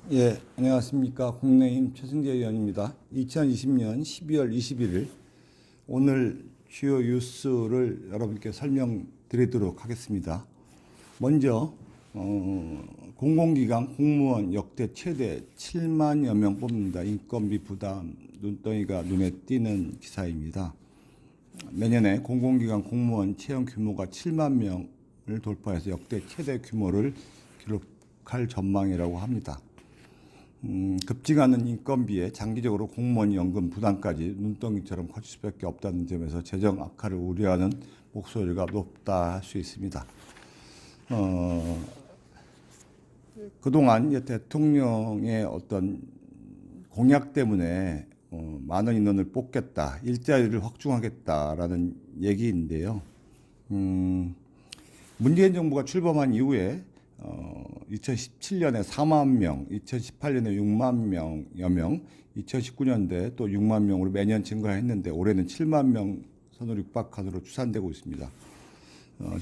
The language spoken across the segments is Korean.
예, 안녕하십니까. 국민의힘 최승재 의원입니다. 2020년 12월 21일 오늘 주요 뉴스를 여러분께 설명드리도록 하겠습니다. 먼저 공공기관 공무원 역대 최대 7만여 명 뽑는다. 인건비 부담 눈덩이가 눈에 띄는 기사입니다. 내년에 공공기관 공무원 채용 규모가 7만 명을 돌파해서 역대 최대 규모를 기록할 전망이라고 합니다. 급증하는 인건비에 장기적으로 공무원 연금 부담까지 눈덩이처럼 커질 수밖에 없다는 점에서 재정 악화를 우려하는 목소리가 높다 할 수 있습니다. 그동안 대통령의 어떤 공약 때문에 많은 인원을 뽑겠다, 일자리를 확충하겠다라는 얘기인데요. 문재인 정부가 출범한 이후에 2017년에 4만 명, 2018년에 6만 명여 명, 2019년도에 또 6만 명으로 매년 증가했는데 올해는 7만 명 선으로 육박하도록 추산되고 있습니다.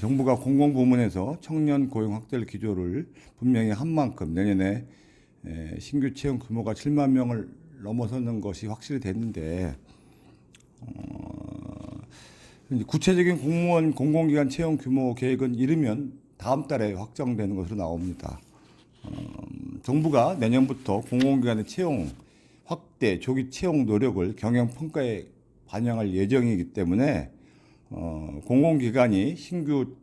정부가 공공부문에서 청년 고용 확대를 기조를 분명히 한 만큼 내년에 신규 채용 규모가 7만 명을 넘어서는 것이 확실히 됐는데 구체적인 공무원 공공기관 채용 규모 계획은 이르면 다음 달에 확정되는 것으로 나옵니다. 정부가 내년부터 공공기관의 채용 확대, 조기 채용 노력을 경영평가에 반영할 예정이기 때문에 공공기관이 신규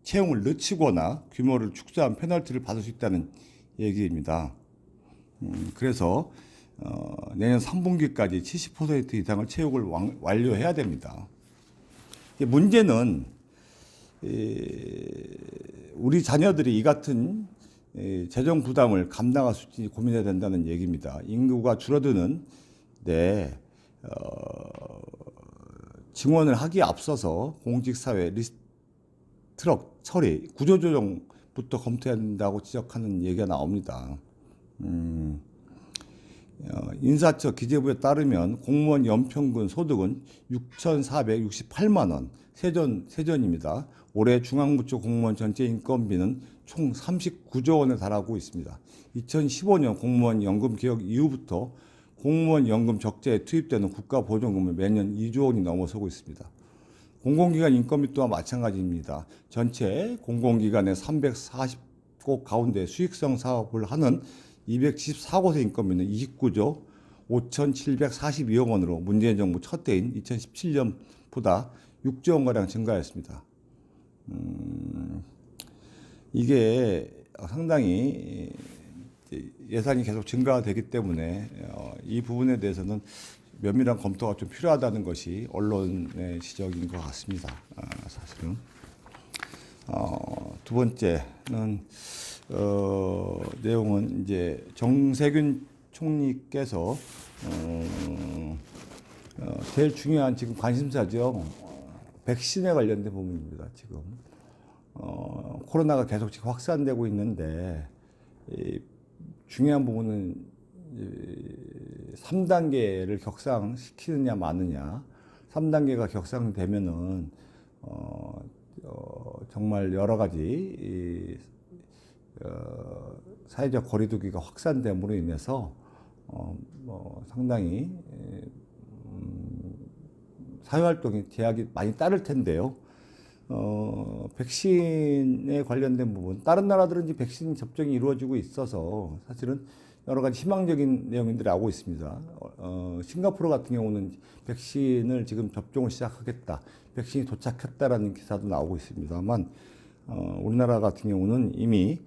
채용을 늦추거나 규모를 축소한 페널티를 받을 수 있다는 얘기입니다. 그래서 내년 3분기까지 70% 이상을 채용을 완료해야 됩니다. 문제는 우리 자녀들이 이 같은 재정 부담을 감당할 수 있을지 고민해야 된다는 얘기입니다. 인구가 줄어드는데 증원을 하기에 앞서서 공직사회 리스트럭 처리, 구조조정부터 검토해야 된다고 지적하는 얘기가 나옵니다. 인사처 기재부에 따르면 공무원 연평균 소득은 6,468만 원, 세전입니다. 올해 중앙부처 공무원 전체 인건비는 총 39조 원에 달하고 있습니다. 2015년 공무원 연금 개혁 이후부터 공무원 연금 적자에 투입되는 국가보조금은 매년 2조 원이 넘어서고 있습니다. 공공기관 인건비 또한 마찬가지입니다. 전체 공공기관의 340곳 가운데 수익성 사업을 하는 274곳의 인건비는 29조 5,742억 원으로 문재인 정부 첫 해인 2017년보다 6조 원가량 증가했습니다. 이게 상당히 예산이 계속 증가되기 때문에 이 부분에 대해서는 면밀한 검토가 좀 필요하다는 것이 언론의 지적인 것 같습니다. 사실은. 두 번째는 내용은 이제 정세균 총리께서 제일 중요한 지금 관심사죠. 백신에 관련된 부분입니다. 지금 코로나가 계속 지금 확산되고 있는데 중요한 부분은 3단계를 격상시키느냐 마느냐. 3단계가 격상되면은 정말 여러 가지 사회적 거리두기가 확산됨으로 인해서 상당히 사회활동이 제약이 많이 따를 텐데요. 백신에 관련된 부분, 다른 나라들은 이제 백신 접종이 이루어지고 있어서 사실은 여러 가지 희망적인 내용들이 나오고 있습니다. 싱가포르 같은 경우는 백신을 지금 접종을 시작하겠다, 백신이 도착했다라는 기사도 나오고 있습니다만, 우리나라 같은 경우는 이미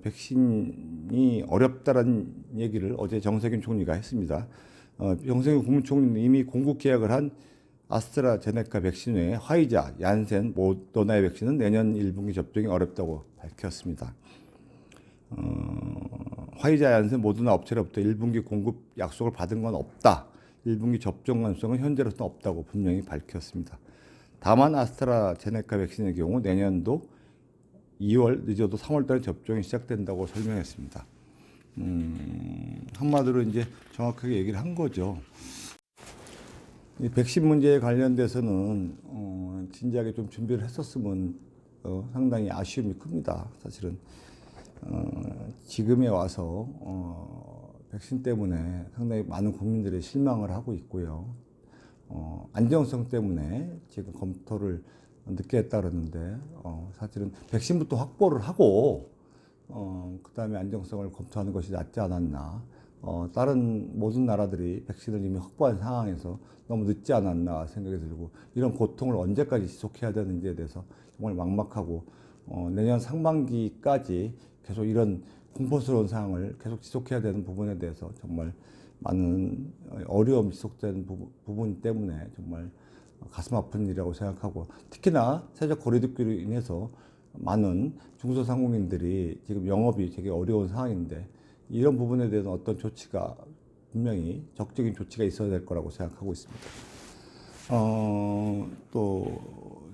백신이 어렵다라는 얘기를 어제 정세균 총리가 했습니다. 정세균 국무총리는 이미 공급 계약을 한 아스트라제네카 백신 외에 화이자, 얀센, 모더나의 백신은 내년 1분기 접종이 어렵다고 밝혔습니다. 화이자, 얀센, 모더나 업체로부터 1분기 공급 약속을 받은 건 없다. 1분기 접종 가능성은 현재로서는 없다고 분명히 밝혔습니다. 다만 아스트라제네카 백신의 경우 내년도 2월 늦어도 3월 달에 접종이 시작된다고 설명했습니다. 한마디로 이제 정확하게 얘기를 한 거죠. 이 백신 문제에 관련돼서는 진지하게 좀 준비를 했었으면 상당히 아쉬움이 큽니다. 사실은 지금에 와서 백신 때문에 상당히 많은 국민들이 실망을 하고 있고요. 안정성 때문에 지금 검토를 늦게 했다 그러는데 사실은 백신부터 확보를 하고 그다음에 안정성을 검토하는 것이 낫지 않았나. 다른 모든 나라들이 백신을 이미 확보한 상황에서 너무 늦지 않았나 생각이 들고, 이런 고통을 언제까지 지속해야 되는지에 대해서 정말 막막하고, 내년 상반기까지 계속 이런 공포스러운 상황을 계속 지속해야 되는 부분에 대해서 정말 많은 어려움이 지속되는 부분 때문에 정말 가슴 아픈 일이라고 생각하고, 특히나 세적 거리두기로 인해서 많은 중소상공인들이 지금 영업이 되게 어려운 상황인데, 이런 부분에 대해서 어떤 조치가 분명히 적극적인 조치가 있어야 될 거라고 생각하고 있습니다. 또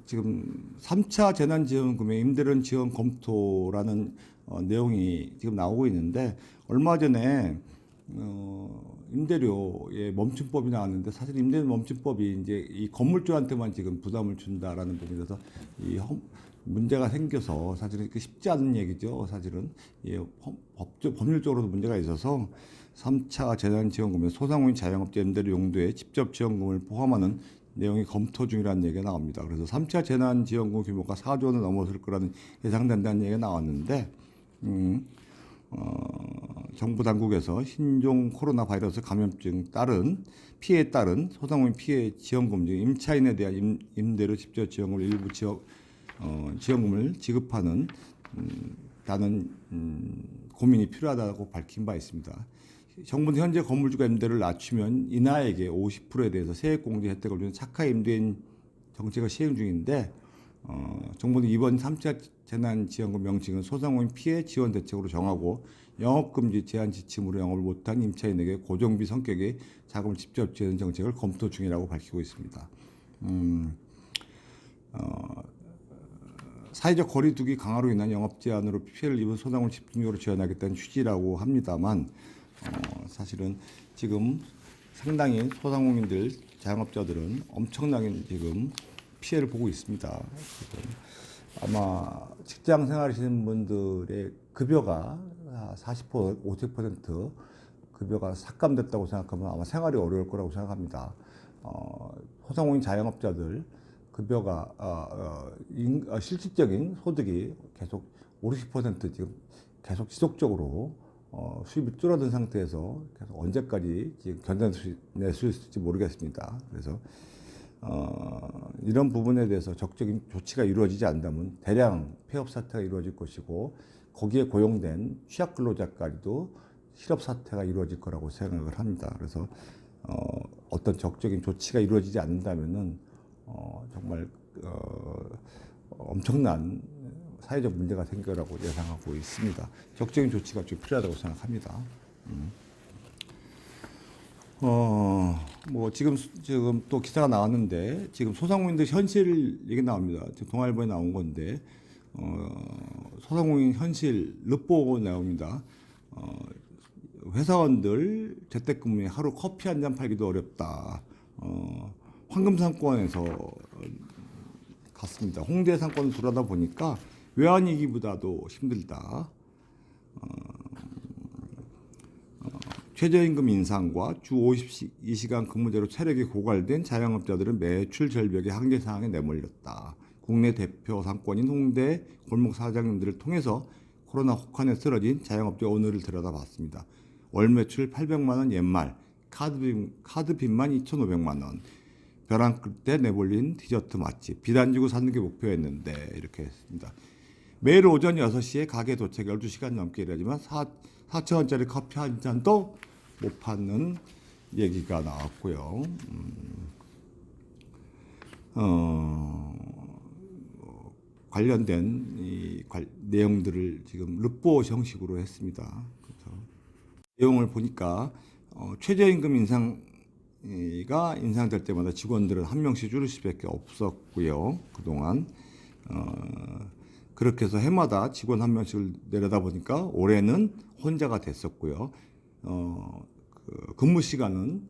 지금 3차 재난지원금의 임대료 지원 검토라는 내용이 지금 나오고 있는데, 얼마 전에 임대료의 멈춤법이 나왔는데, 사실 임대료 멈춤법이 이제 이 건물주한테만 지금 부담을 준다라는 부분에서 이 문제가 생겨서 사실은 쉽지 않은 얘기죠. 사실은 법률적으로도 문제가 있어서 3차 재난지원금에 소상공인 자영업자 임대료 용도에 직접 지원금을 포함하는 내용이 검토 중이라는 얘기가 나옵니다. 그래서 3차 재난지원금 규모가 4조 원을 넘어설 거라는 예상된다는 얘기가 나왔는데, 정부 당국에서 신종 코로나 바이러스 감염증 따른 피해에 따른 소상공인 피해 지원금 중 임차인에 대한 임대료 직접 지원금을 일부 지원금을 지급하는 다는 고민이 필요하다고 밝힌 바 있습니다. 정부는 현재 건물주가 임대료를 낮추면 인하에게 50%에 대해서 세액공제 혜택을 주는 착화 임대인 정책을 시행 중인데, 정부는 이번 3차 재난지원금 명칭은 소상공인 피해 지원 대책으로 정하고, 영업금지 제한 지침으로 영업을 못한 임차인에게 고정비 성격의 자금을 직접 지원하는 정책을 검토 중이라고 밝히고 있습니다. 사회적 거리두기 강화로 인한 영업 제한으로 피해를 입은 소상공인 집중적으로 지원하겠다는 취지라고 합니다만, 사실은 지금 상당히 소상공인들, 자영업자들은 엄청나게 지금 피해를 보고 있습니다. 지금 아마 직장 생활하시는 분들의 급여가 40%, 50% 급여가 삭감됐다고 생각하면 아마 생활이 어려울 거라고 생각합니다. 소상공인 자영업자들 급여가 실질적인 소득이 계속 50% 지금 계속 지속적으로 수입이 줄어든 상태에서 계속 언제까지 지금 견뎌낼 수 있을지 모르겠습니다. 그래서 이런 부분에 대해서 적극적인 조치가 이루어지지 않는다면 대량 폐업 사태가 이루어질 것이고, 거기에 고용된 취약 근로자까지도 실업 사태가 이루어질 거라고 생각을 합니다. 그래서 어떤 적극적인 조치가 이루어지지 않는다면은 정말 엄청난 사회적 문제가 생길 거라고 예상하고 있습니다. 적극적인 조치가 좀 필요하다고 생각합니다. 뭐 지금 또 기사가 나왔는데, 지금 소상공인들 현실 얘기 나옵니다. 지금 동아일보에 나온 건데, 소상공인 현실 르포 나옵니다. 회사원들 재택근무에 하루 커피 한 잔 팔기도 어렵다. 황금상권에서 갔습니다. 홍대 상권을 돌아다 보니까 외환위기보다도 힘들다. 최저임금 인상과 주 52시간 근무제로 체력이 고갈된 자영업자들은 매출 절벽의 한계 상황에 내몰렸다. 국내 대표 상권인 홍대 골목 사장님들을 통해서 코로나 혹한에 쓰러진 자영업자 오늘을 들여다봤습니다. 월 매출 800만 원 연말, 카드빚만 2,500만 원. 벼랑 끝 때 내몰린 디저트 맛집, 비단지구 사는 게 목표였는데, 이렇게 했습니다. 매일 오전 6시에 가게 도착 12시간 넘게 일하지만 4,000원짜리 커피 한 잔도 못 파는 얘기가 나왔고요. 관련된 내용들을 지금 르포 형식으로 했습니다. 그래서 내용을 보니까 최저임금 인상가 인상될 때마다 직원들은 한 명씩 줄일 수밖에 없었고요. 그동안 그렇게 해서 해마다 직원 한 명씩을 내려다 보니까 올해는 혼자가 됐었고요. 근무 시간은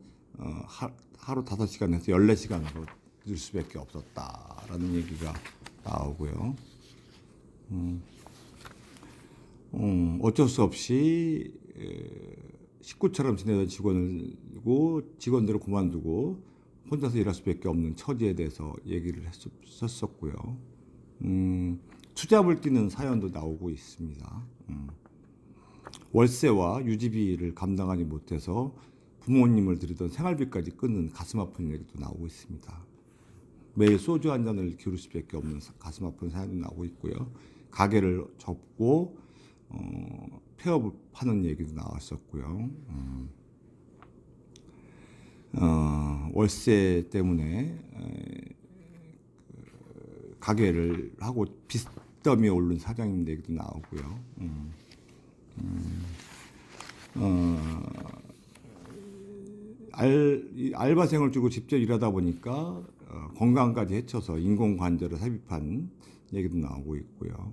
하루 5시간에서 14시간으로 늘 수밖에 없었다라는 얘기가 나오고요. 어쩔 수 없이 식구처럼 지내던 직원들을 그만두고 혼자서 일할 수밖에 없는 처지에 대해서 얘기를 했었고요. 투잡을 뛰는 사연도 나오고 있습니다. 월세와 유지비를 감당하지 못해서 부모님을 드리던 생활비까지 끊는 가슴 아픈 얘기도 나오고 있습니다. 매일 소주 한 잔을 기울일 수밖에 없는 가슴 아픈 사연도 나오고 있고요. 가게를 접고 폐업을 하는 얘기도 나왔었고요. 월세 때문에 가게를 하고 빚더미에 오른 사장님 얘기도 나오고요. 알바생을 주고 직접 일하다 보니까 건강까지 해쳐서 인공관절을 삽입한 얘기도 나오고 있고요.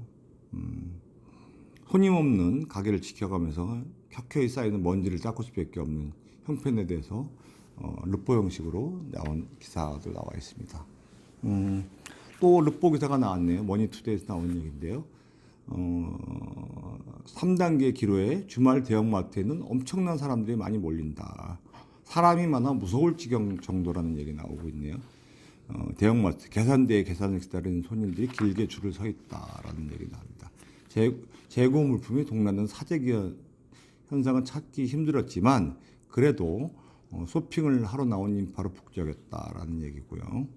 손님 없는 가게를 지켜가면서 켜켜이 쌓이는 먼지를 닦을 수밖에 없는 형편에 대해서 르포 형식으로 나온 기사도 나와 있습니다. 또 르포 기사가 나왔네요. 머니투데이에서 나온 얘기인데요. 3단계 기로에 주말 대형마트에는 엄청난 사람들이 많이 몰린다. 사람이 많아 무서울 지경 정도라는 얘기 나오고 있네요. 대형마트 계산대에 계산을 기다리는 손님들이 길게 줄을 서 있다라는 얘기 나옵니다. 재고 물품이 동나는 사재기 현상은 찾기 힘들었지만 그래도 쇼핑을 하러 나온 인파로 북적였다라는 얘기고요.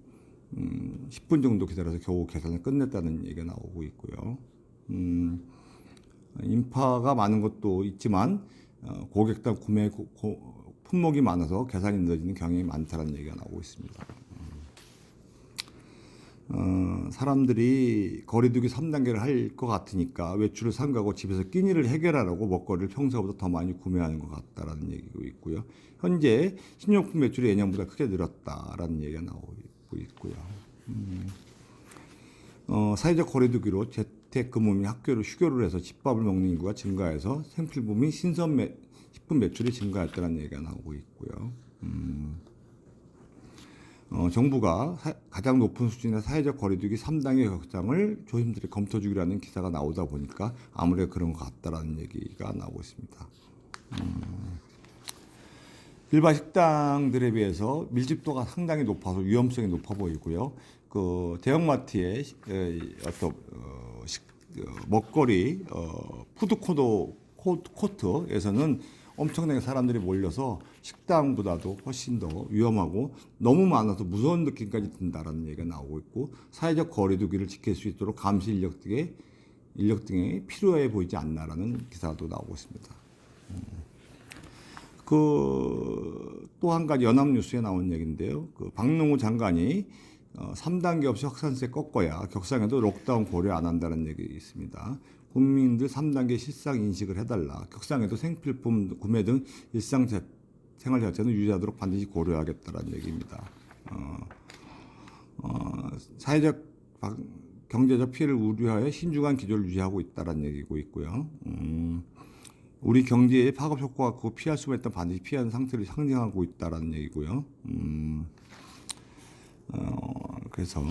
10분 정도 기다려서 겨우 계산을 끝냈다는 얘기가 나오고 있고요. 인파가 많은 것도 있지만 고객단 구매 품목이 많아서 계산이 늦어지는 경향이 많다는 얘기가 나오고 있습니다. 사람들이 거리두기 3단계를 할 것 같으니까 외출을 삼가고 집에서 끼니를 해결하라고 먹거리를 평소보다 더 많이 구매하는 것 같다라는 얘기가 있고요. 현재 식료품 매출이 예년보다 크게 늘었다라는 얘기가 나오고 있고요. 사회적 거리두기로 재택근무 및 학교를 휴교를 해서 집밥을 먹는 인구가 증가해서 생필품 및 식품 매출이 증가했다는 얘기가 나오고 있고요. 정부가 가장 높은 수준의 사회적 거리두기 3단계 격상을 조심스레 검토 중이라는 기사가 나오다 보니까 아무래도 그런 것 같다라는 얘기가 나오고 있습니다. 일반 식당들에 비해서 밀집도가 상당히 높아서 위험성이 높아 보이고요. 그 대형마트의 먹거리 푸드코트에서는 엄청나게 사람들이 몰려서 식당보다도 훨씬 더 위험하고 너무 많아서 무서운 느낌까지 든다라는 얘기가 나오고 있고 사회적 거리두기를 지킬 수 있도록 감시 인력 등이 필요해 보이지 않나라는 기사도 나오고 있습니다. 또 한 가지 연합뉴스에 나온 얘기인데요. 박능우 장관이 3단계 없이 확산세 꺾어야 격상에도 록다운 고려 안 한다는 얘기 있습니다. 국민들 3단계 실상 인식을 해달라. 격상에도 생필품 구매 등 일상생활 자체는 유지하도록 반드시 고려하겠다는 얘기입니다. 사회적 경제적 피해를 우려하여 신중한 기조를 유지하고 있다는 얘기고 있고요. 우리 경제에 파급 효과가 크고 피할 수만 있다면 반드시 피하는 상태를 상징하고 있다는 얘기고요. 그래서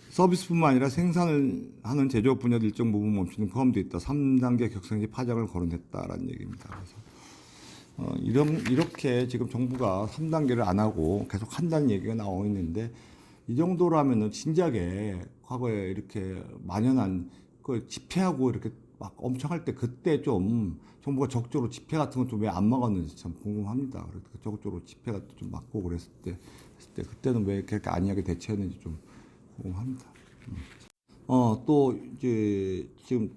서비스뿐만 아니라 생산을 하는 제조업 분야도 일정 부분 멈추는 포함되어 있다. 3단계 격상시 파장을 거론했다라는 얘기입니다. 그래서 이렇게 지금 정부가 3단계를 안 하고 계속 한다는 얘기가 나오고 있는데 이 정도라면은 진작에 과거에 이렇게 만연한 그 집회하고 이렇게 막 엄청 할 때 그때 좀 정부가 적극적으로 집회 같은 건 좀 왜 안 막았는지 참 궁금합니다. 그래서 적극적으로 집회가 좀 막고 그랬을 때 그때는 왜 그렇게 안이하게 대처했는지 좀 궁금합니다. 또 이제 지금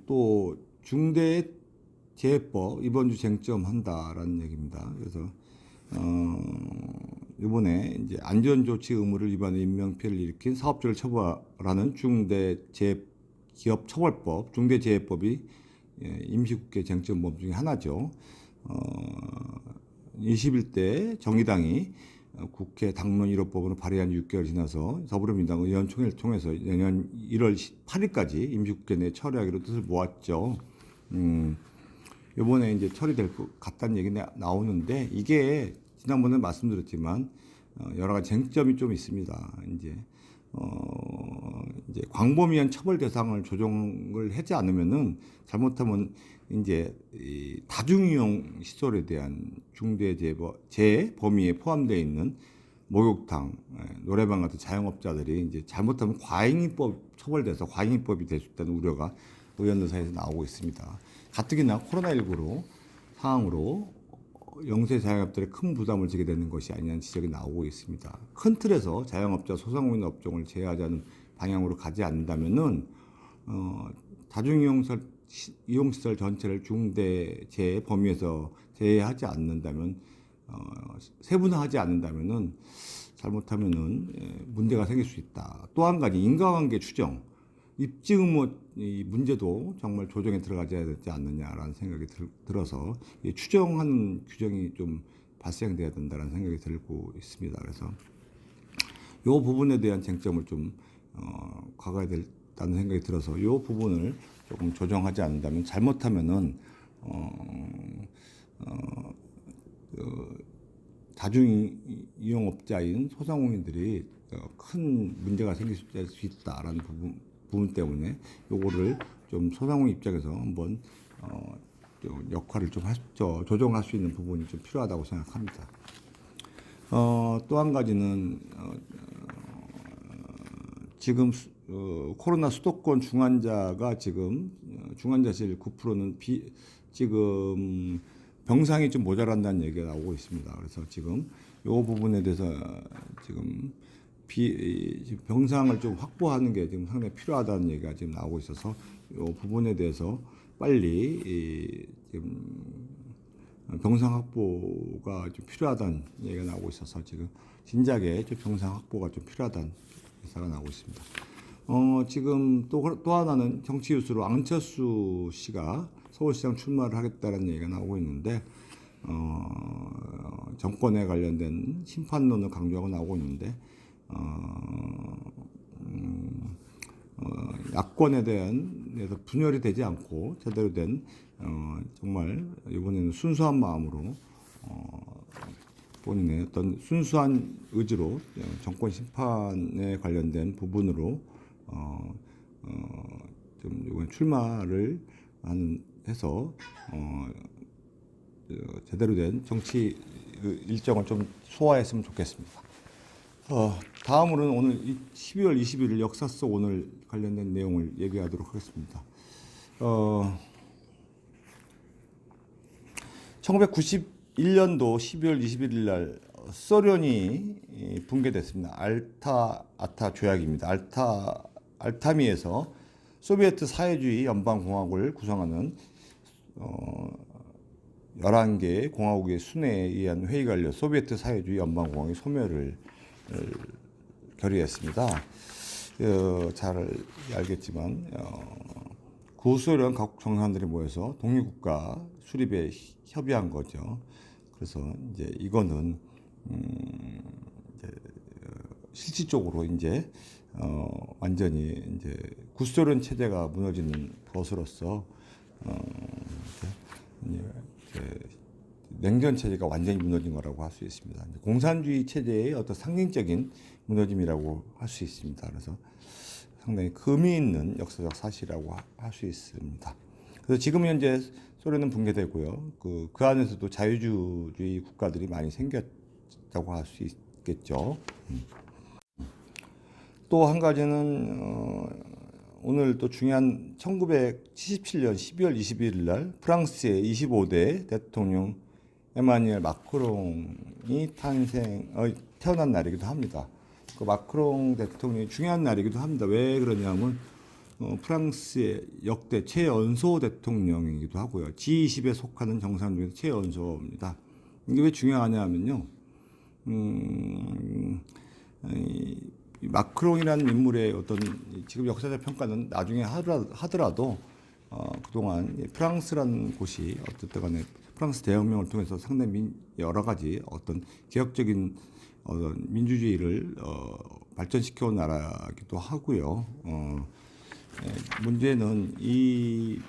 또 중대재해법 이번 주 쟁점한다라는 얘기입니다. 그래서 이번에 이제 안전조치 의무를 위반해 인명피해를 일으킨 사업주를 처벌하는 중대재해기업처벌법, 중대재해법이 임시국회 쟁점법 중에 하나죠. 21대 정의당이 국회 당론 1호법으로 발의한 6개월 지나서 더불어민주당 의원총회를 통해서 내년 1월 8일까지 임시국회 내에 처리하기로 뜻을 모았죠. 이번에 이제 처리될 것 같다는 얘기 나오는데 이게 지난번에 말씀드렸지만 여러 가지 쟁점이 좀 있습니다. 이제 이제 광범위한 처벌 대상을 조정을 하지 않으면은 잘못하면 이제 이 다중이용 시설에 대한 재 범위에 포함되어 있는 목욕탕, 노래방 같은 자영업자들이 이제 잘못하면 과잉입법 처벌돼서 과잉입법이 될 수 있다는 우려가 의원들 사이에서 나오고 있습니다. 가뜩이나 코로나19로 상황으로 영세 자영업들의 큰 부담을 지게 되는 것이 아니냐는 지적이 나오고 있습니다. 큰 틀에서 자영업자, 소상공인 업종을 제외하자는 방향으로 가지 않는다면은 이용시설 전체를 중대재해 범위에서 제외하지 않는다면 세분화하지 않는다면은 잘못하면은 문제가 생길 수 있다. 또 한 가지 인과관계 추정, 입지 의무 이 문제도 정말 조정에 들어가야 되지 않느냐라는 생각이 들어서 추정하는 규정이 좀 발생돼야 된다는 생각이 들고 있습니다. 그래서 이 부분에 대한 쟁점을 좀 가가야 된다는 생각이 들어서 이 부분을 조금 조정하지 않는다면 잘못하면은 다중이용업자인 소상공인들이 큰 문제가 생길 수 있다라는 부분 때문에 요거를 좀 소상공인 입장에서 한번 역할을 좀 조정할 수 있는 부분이 좀 필요하다고 생각합니다. 또 한 가지는 지금 코로나 수도권 중환자가 지금 중환자실 9%는 지금 병상이 좀 모자란다는 얘기가 나오고 있습니다. 그래서 지금 이 부분에 대해서 지금 병상을 좀 확보하는 게 지금 상당히 필요하다는 얘기가 지금 나오고 있어서 이 부분에 대해서 빨리 지금 병상 확보가 좀 필요하다는 얘기가 나오고 있어서 지금 진작에 좀 병상 확보가 좀 필요하다는 기사가 나오고 있습니다. 지금 또 하나는 정치 뉴스로 안철수 씨가 서울시장 출마를 하겠다는 얘기가 나오고 있는데 정권에 관련된 심판론을 강조하고 나오고 있는데 야권에 대해서 분열이 되지 않고 제대로 된 정말 이번에는 순수한 마음으로 본인의 어떤 순수한 의지로 정권 심판에 관련된 부분으로 좀 이번 출마를 해서 제대로 된 정치 일정을 좀 소화했으면 좋겠습니다. 다음으로는 오늘 12월 21일 역사 속 오늘 관련된 내용을 얘기하도록 하겠습니다. 1991년도 12월 21일 날 소련이 붕괴됐습니다. 알타 조약입니다. 알타미에서 소비에트 사회주의 연방공화국을 구성하는 11개의 공화국의 순회에 의한 회의가 열려 소비에트 사회주의 연방공화국의 소멸을 결의했습니다. 잘 알겠지만 구소련 각국 정상들이 모여서 독립국가 수립에 협의한 거죠. 그래서 이제 이거는 이제 실질적으로 이제 완전히 이제 구소련 체제가 무너지는 것으로서 냉전 체제가 완전히 무너진 거라고 할 수 있습니다. 공산주의 체제의 어떤 상징적인 무너짐이라고 할 수 있습니다. 그래서 상당히 의미 있는 역사적 사실이라고 할 수 있습니다. 그래서 지금 현재 소련은 붕괴되고요. 그 안에서도 자유주의 국가들이 많이 생겼다고 할 수 있겠죠. 또 한 가지는 오늘 또 중요한 1977년 12월 21일 날 프랑스의 25대 대통령 에마뉘엘 마크롱이 태어난 날이기도 합니다. 그 마크롱 대통령이 중요한 날이기도 합니다. 왜 그러냐면 프랑스의 역대 최연소 대통령이기도 하고요. G20에 속하는 정상 중에서 최연소입니다. 이게 왜 중요하냐면요. 마크롱이라는 인물의 어떤 지금 역사적 평가는 나중에 하더라도 그동안 프랑스라는 곳이 어쨌든 간에 프랑스 대혁명을 통해서 상당히 여러 가지 어떤 개혁적인 민주주의를 발전시켜 온 나라이기도 하고요. 문제는 이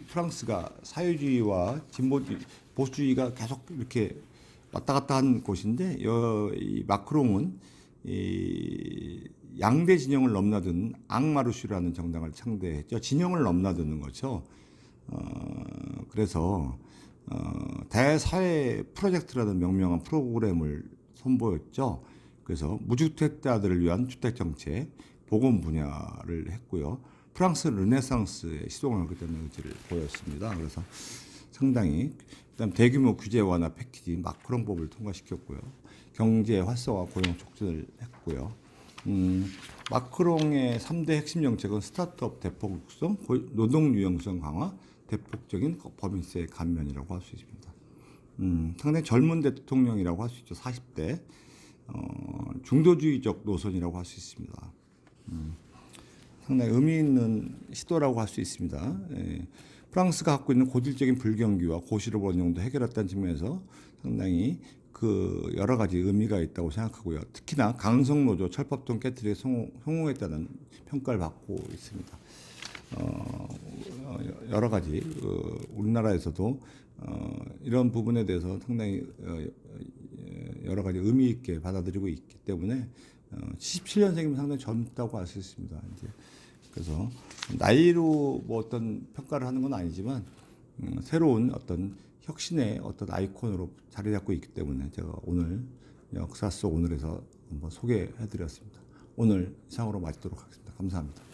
프랑스가 사회주의와 보수주의가 계속 이렇게 왔다 갔다 한 곳인데 이 마크롱은 양대 진영을 넘나드는 앙마르슈라는 정당을 창대했죠. 진영을 넘나드는 거죠. 그래서 대사회 프로젝트라는 명명한 프로그램을 선보였죠. 그래서 무주택자들을 위한 주택 정책, 보건 분야를 했고요. 프랑스 르네상스의 시동을 그때는 의지를 보였습니다. 그래서 상당히 그다음 대규모 규제 완화 패키지 마크롱법을 통과시켰고요. 경제 활성화, 고용 촉진을 했고요. 마크롱의 3대 핵심 정책은 스타트업 대폭 육성, 노동 유연성 강화, 대폭적인 법인세 감면이라고 할 수 있습니다. 상당히 젊은 대통령이라고 할 수 있죠. 40대. 중도주의적 노선이라고 할 수 있습니다. 상당히 의미 있는 시도라고 할 수 있습니다. 예. 프랑스가 갖고 있는 고질적인 불경기와 고실업 원형도 해결했다는 측면에서 상당히 그 여러 가지 의미가 있다고 생각하고요. 특히나 강성노조 철법통 깨트리에 성공했다는 평가를 받고 있습니다. 여러 가지 우리나라에서도 이런 부분에 대해서 상당히 여러 가지 의미 있게 받아들이고 있기 때문에 77년생이면 상당히 젊다고 할 수 있습니다. 이제 그래서 나이로 뭐 어떤 평가를 하는 건 아니지만 새로운 어떤 혁신의 어떤 아이콘으로 자리 잡고 있기 때문에 제가 오늘 역사 속 오늘에서 한번 소개해드렸습니다. 오늘 이상으로 마치도록 하겠습니다. 감사합니다.